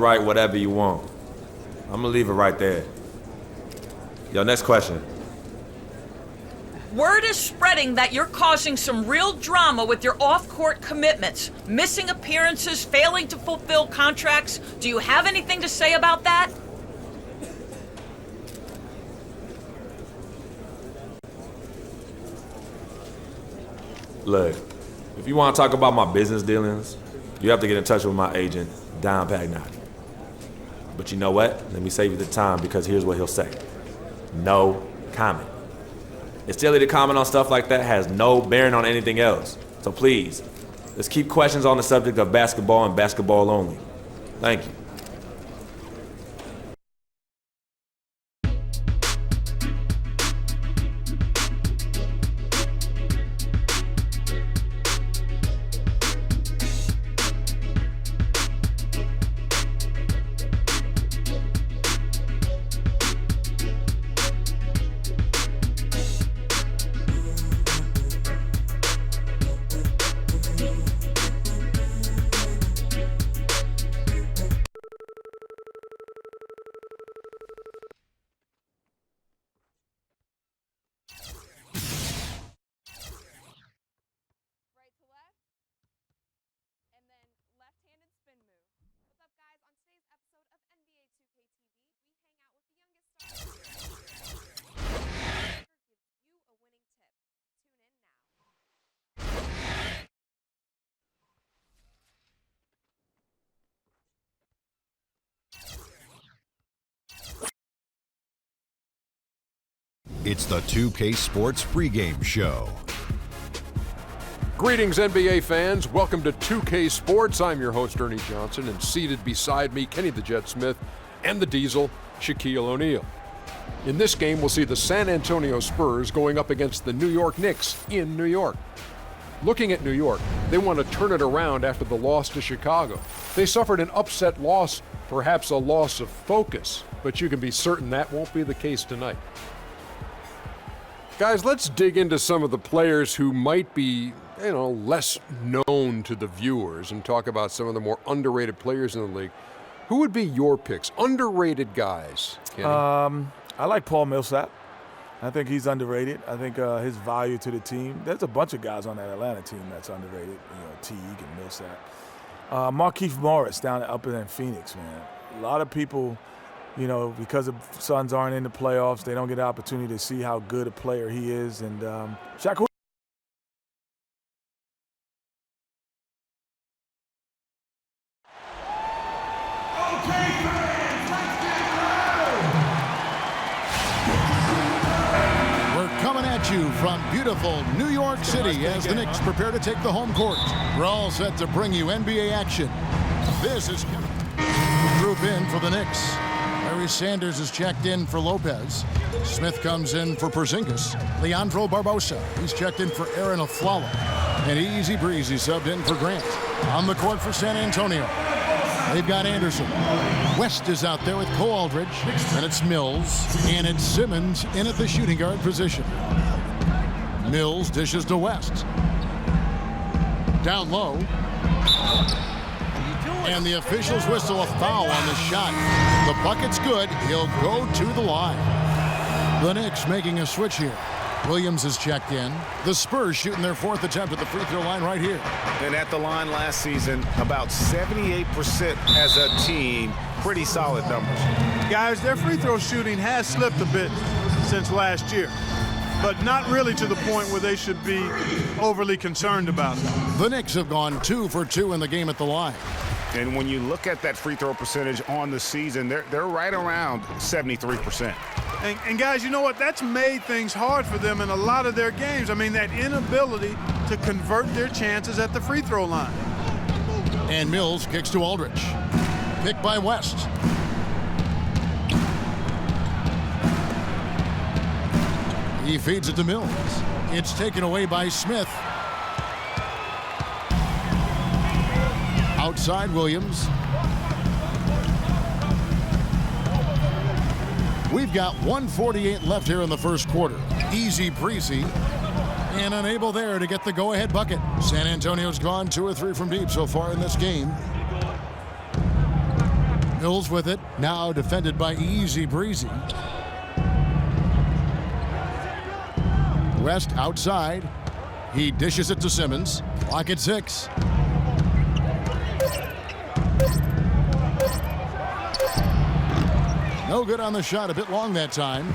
write whatever you want. I'm gonna leave it right there. Yo, next question. Word is spreading that you're causing some real drama with your off-court commitments, missing appearances, failing to fulfill contracts. Do you have anything to say about that? Look, if you want to talk about my business dealings, you have to get in touch with my agent, Don Pagnotty. But you know what? Let me save you the time because here's what he'll say. No comment. It's silly to comment on stuff like that has no bearing on anything else. So please, let's keep questions on the subject of basketball and basketball only. Thank you. It's the 2K Sports pregame show. Greetings, NBA fans. Welcome to 2K Sports. I'm your host, Ernie Johnson, and seated beside me, Kenny the Jet Smith and the Diesel, Shaquille O'Neal. In this game, we'll see the San Antonio Spurs going up against the New York Knicks in New York. Looking at New York, they want to turn it around after the loss to Chicago. They suffered an upset loss, perhaps a loss of focus, but you can be certain that won't be the case tonight. Guys, let's dig into some of the players who might be, less known to the viewers and talk about some of the more underrated players in the league. Who would be your picks? Underrated guys, Kenny? I like Paul Millsap. I think he's underrated. I think his value to the team. There's a bunch of guys on that Atlanta team that's underrated. Teague and Millsap. Markieff Morris up in Phoenix, man. A lot of people, because the Suns aren't in the playoffs, they don't get the opportunity to see how good a player he is. And Shaq. From beautiful New York City as the Knicks prepare to take the home court. We're all set to bring you NBA action. This is group in for the Knicks. Larry Sanders is checked in for Lopez. Smith comes in for Porzingis. Leandro Barbosa, he's checked in for Aaron Aflalo. And Easy Breezy subbed in for Grant. On the court for San Antonio, they've got Anderson. West is out there with Cole Aldridge. And it's Mills. And it's Simmons in at the shooting guard position. Mills dishes to West. Down low. And the officials whistle a foul on the shot. The bucket's good. He'll go to the line. The Knicks making a switch here. Williams is checked in. The Spurs shooting their fourth attempt at the free throw line right here. And at the line last season, about 78% as a team. Pretty solid numbers. Guys, their free throw shooting has slipped a bit since last year, but not really to the point where they should be overly concerned about it. The Knicks have gone 2 for 2 in the game at the line. And when you look at that free throw percentage on the season, they're right around 73%. And guys, you know what? That's made things hard for them in a lot of their games. I mean, that inability to convert their chances at the free throw line. And Mills kicks to Aldridge. Picked by West. He feeds it to Mills. It's taken away by Smith. Outside Williams. We've got 1:48 left here in the first quarter. Easy breezy. And unable there to get the go-ahead bucket. San Antonio's gone 2 or 3 from deep so far in this game. Mills with it. Now defended by Easy Breezy. West outside. He dishes it to Simmons. Clock at 6. No good on the shot. A bit long that time.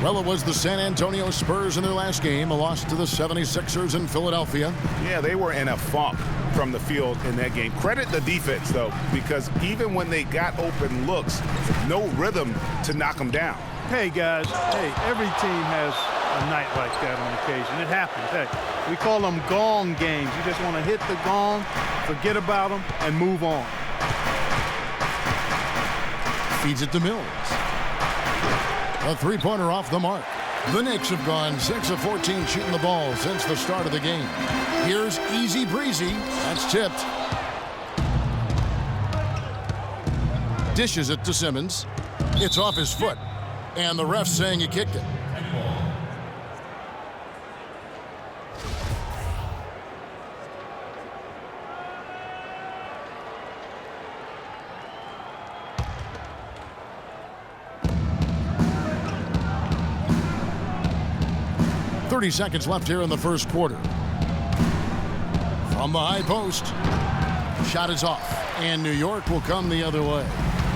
Well, it was the San Antonio Spurs in their last game, a loss to the 76ers in Philadelphia. Yeah, they were in a funk from the field in that game. Credit the defense, though, because even when they got open looks, no rhythm to knock them down. Hey, guys, every team has a night like that on occasion. It happens. Hey, we call them gong games. You just want to hit the gong, forget about them, and move on. Feeds it to Mills. A three-pointer off the mark. The Knicks have gone 6 of 14 shooting the ball since the start of the game. Here's Easy Breezy. That's tipped. Dishes it to Simmons. It's off his foot. And the ref's saying he kicked it. .30 seconds left here in the first quarter. From the high post. Shot is off. And New York will come the other way.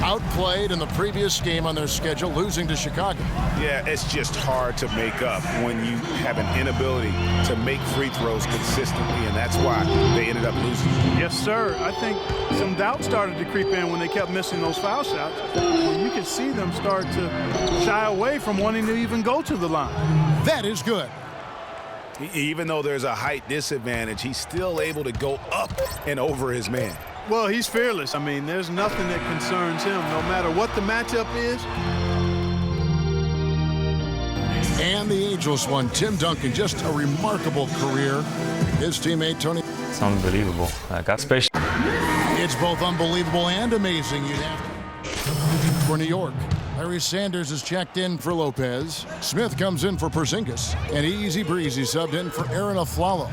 Outplayed in the previous game on their schedule, losing to Chicago. Yeah, it's just hard to make up when you have an inability to make free throws consistently, and that's why they ended up losing. Yes, sir. I think some doubt started to creep in when they kept missing those foul shots. You could see them start to shy away from wanting to even go to the line. That is good. Even though there's a height disadvantage, he's still able to go up and over his man. Well, he's fearless. I mean, there's nothing that concerns him, no matter what the matchup is. And the ageless one, Tim Duncan, just a remarkable career. His teammate, Tony. It's unbelievable. I got special. It's both unbelievable and amazing. You'd have to. For New York, Larry Sanders is checked in for Lopez. Smith comes in for Porzingis. And Easy Breezy subbed in for Aaron Aflalo.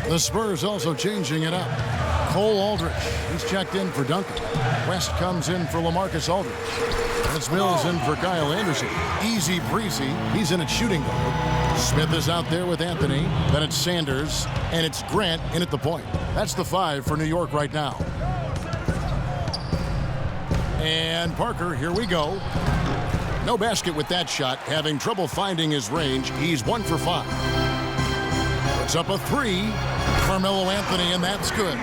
The Spurs also changing it up. Cole Aldrich, he's checked in for Duncan. West comes in for LaMarcus Aldridge. It's Mills in for Kyle Anderson. Easy Breezy, he's in at shooting guard. Smith is out there with Anthony. Then it's Sanders, and it's Grant in at the point. That's the 5 for New York right now. And Parker, here we go. No basket with that shot, having trouble finding his range. He's 1 for 5. It's up a 3. Carmelo Anthony, and that's good.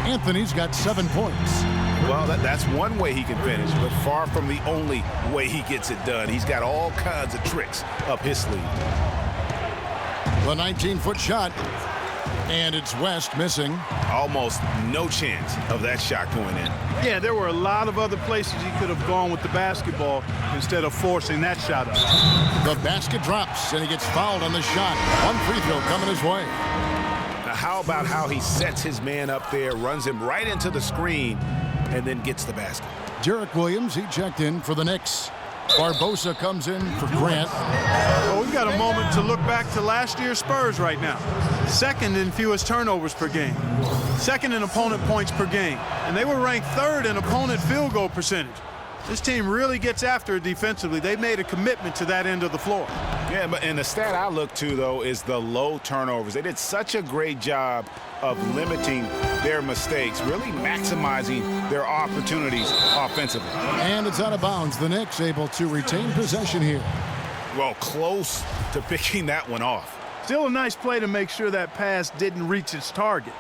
Anthony's got 7 points. Well, that's one way he can finish, but far from the only way he gets it done. He's got all kinds of tricks up his sleeve. The 19-foot shot, and it's West missing. Almost no chance of that shot going in. Yeah, there were a lot of other places he could have gone with the basketball instead of forcing that shot up. The basket drops, and he gets fouled on the shot. One free throw coming his way. Now, how about how he sets his man up there, runs him right into the screen, and then gets the basket? Derek Williams, he checked in for the Knicks. Barbosa comes in for Grant. Well, we've got a moment to look back to last year's Spurs right now. Second in fewest turnovers per game. Second in opponent points per game. And they were ranked 3rd in opponent field goal percentage. This team really gets after it defensively. They made a commitment to that end of the floor. Yeah, and the stat I look to, though, is the low turnovers. They did such a great job of limiting their mistakes, really maximizing their opportunities offensively. And it's out of bounds. The Knicks able to retain possession here. Well, close to picking that one off. Still a nice play to make sure that pass didn't reach its target.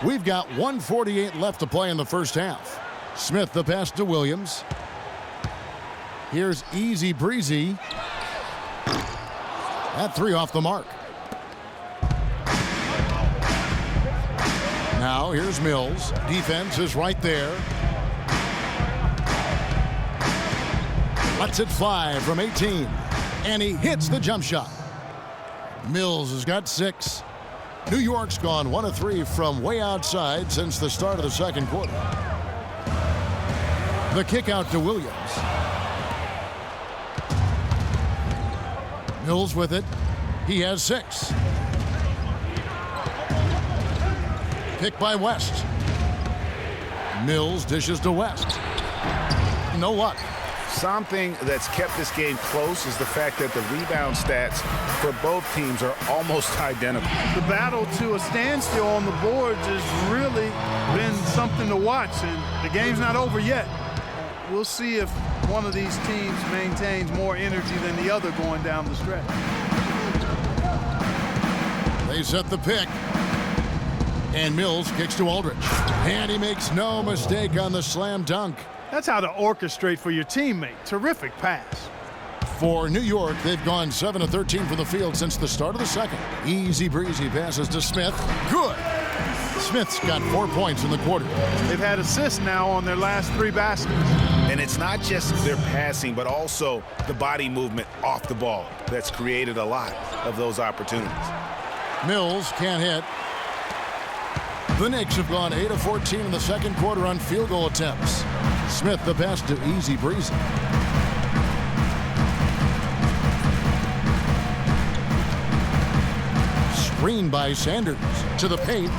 We've got 1:48 left to play in the first half. Smith the pass to Williams. Here's Easy Breezy. That 3 off the mark. Now here's Mills. Defense is right there. Lets it fly from 18. And he hits the jump shot. Mills has got 6. New York's gone 1 of 3 from way outside since the start of the second quarter. The kick out to Williams. Mills with it. He has 6. Pick by West. Mills dishes to West. No luck. Something that's kept this game close is the fact that the rebound stats for both teams are almost identical. The battle to a standstill on the boards has really been something to watch, and the game's not over yet. We'll see if one of these teams maintains more energy than the other going down the stretch. They set the pick. And Mills kicks to Aldridge. And he makes no mistake on the slam dunk. That's how to orchestrate for your teammate. Terrific pass. For New York, they've gone 7 of 13 from the field since the start of the second. Easy breezy passes to Smith. Good. Smith's got 4 points in the quarter. They've had assists now on their last 3 baskets. And it's not just their passing, but also the body movement off the ball that's created a lot of those opportunities. Mills can't hit. The Knicks have gone 8 of 14 in the second quarter on field goal attempts. Smith the pass to Easy Breezy. Screen by Sanders to the paint.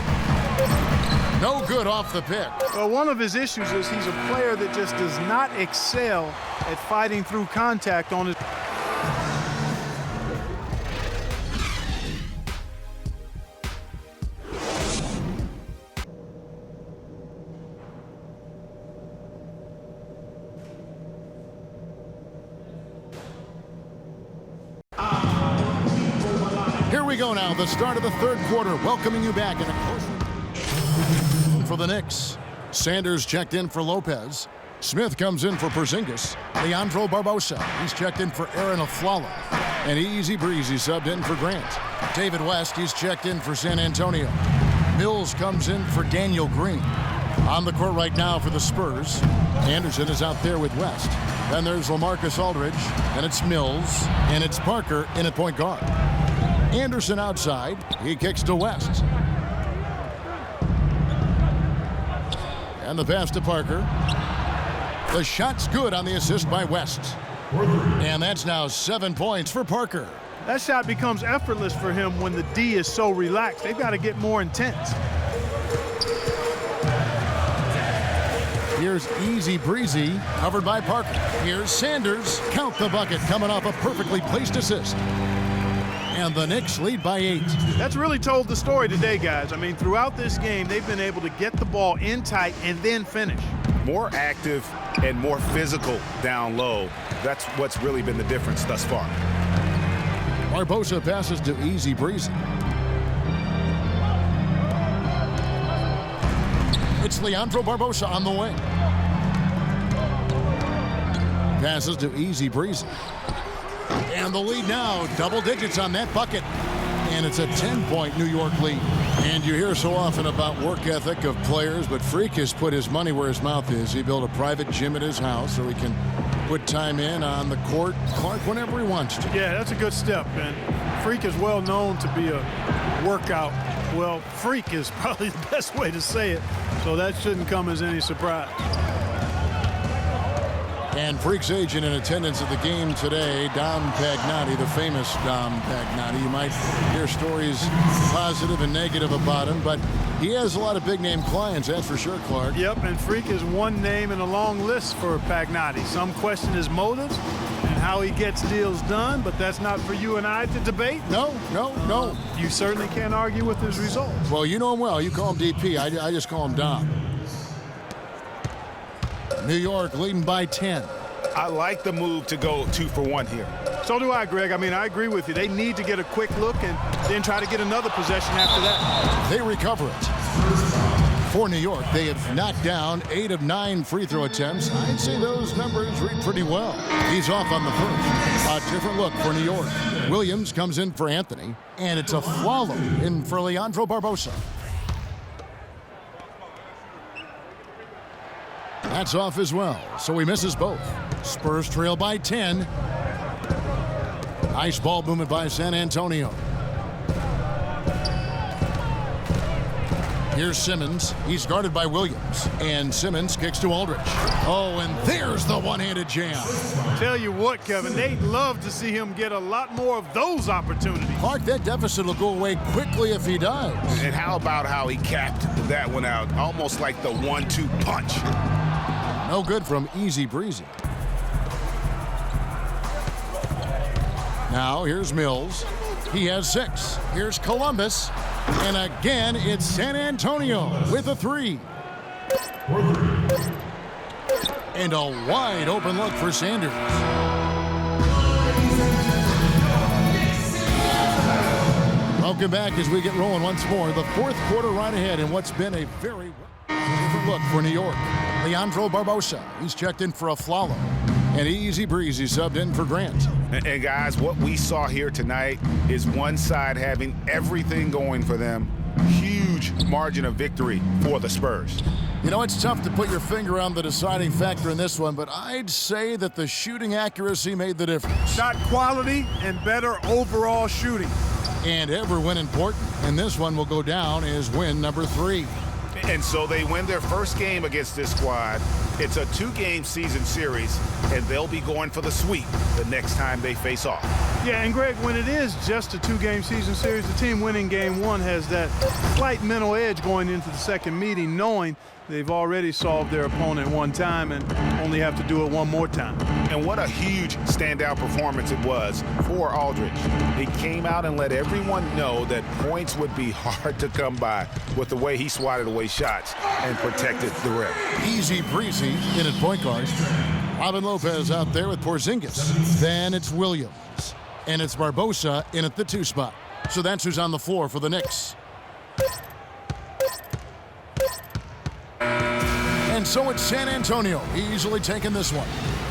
No good off the pick. Well, one of his issues is he's a player that just does not excel at fighting through contact on his... Here we go now, the start of the third quarter, welcoming you back in a close for the Knicks. Sanders checked in for Lopez. Smith comes in for Porzingis. Leandro Barbosa, he's checked in for Aaron Aflalo. And Easy Breezy subbed in for Grant. David West, he's checked in for San Antonio. Mills comes in for Daniel Green. On the court right now for the Spurs. Anderson is out there with West. Then there's LaMarcus Aldridge, and it's Mills, and it's Parker in at point guard. Anderson outside, he kicks to West. And the pass to Parker. The shot's good on the assist by West. And that's now 7 points for Parker. That shot becomes effortless for him when the D is so relaxed. They've got to get more intense. Here's Easy Breezy, covered by Parker. Here's Sanders, count the bucket, coming off a perfectly placed assist. And the Knicks lead by 8. That's really told the story today, guys. I mean, throughout this game, they've been able to get the ball in tight and then finish. More active and more physical down low. That's what's really been the difference thus far. Barbosa passes to Easy Breezy. It's Leandro Barbosa on the wing. Passes to Easy Breezy. And the lead now, double digits on that bucket. And it's a 10-point New York lead. And you hear so often about work ethic of players, but Freak has put his money where his mouth is. He built a private gym at his house so he can put time in on the court, Clark, whenever he wants to. Yeah, that's a good step. And Freak is well known to be a workout. Well, freak is probably the best way to say it. So that shouldn't come as any surprise. And Freak's agent in attendance at the game today, Dom Pagnotti, the famous Dom Pagnotti. You might hear stories positive and negative about him, but he has a lot of big-name clients, that's for sure, Clark. Yep, and Freak is one name in a long list for Pagnotti. Some question his motives and how he gets deals done, but that's not for you and I to debate. No. You certainly can't argue with his results. Well, you know him well. You call him DP. I just call him Dom. New York leading by 10. I like the move to go 2 for 1 here. So do I, Greg. I mean, I agree with you. They need to get a quick look and then try to get another possession after that. They recover it. For New York, they have knocked down 8 of 9 free throw attempts. I'd say those numbers read pretty well. He's off on the first. A different look for New York. Williams comes in for Anthony, and it's a follow in for Leandro Barbosa. That's off as well, so he misses both. Spurs trail by 10. Nice ball movement by San Antonio. Here's Simmons. He's guarded by Williams. And Simmons kicks to Aldridge. Oh, and there's the one-handed jam. Tell you what, Kevin, they'd love to see him get a lot more of those opportunities. Clark, that deficit will go away quickly if he does. And how about how he capped that one out? Almost like the 1-2 punch. No good from Easy Breezy. Now here's Mills. He has 6. Here's Columbus. And again, it's San Antonio with a 3. And a wide open look for Sanders. Welcome back as we get rolling once more. The fourth quarter right ahead in what's been a very different look for New York. Leandro Barbosa, he's checked in for a Flalo. And Easy Breezy subbed in for Grant. And guys, what we saw here tonight is one side having everything going for them. Huge margin of victory for the Spurs. You know, it's tough to put your finger on the deciding factor in this one, but I'd say that the shooting accuracy made the difference. Shot quality and better overall shooting. And every win important, and this one will go down as win number 3. And so they win their first game against this squad. It's a 2-game season series, and they'll be going for the sweep the next time they face off. Yeah, and Greg, when it is just a 2-game season series, the team winning game 1 has that slight mental edge going into the second meeting, knowing they've already solved their opponent one time and only have to do it one more time. And what a huge standout performance it was for Aldridge. He came out and let everyone know that points would be hard to come by with the way he swatted away shots and protected the rim. Easy Breezy in at point guard. Robin Lopez out there with Porzingis. Then it's Williams. And it's Barbosa in at the 2 spot. So that's who's on the floor for the Knicks. And so it's San Antonio easily taking this one.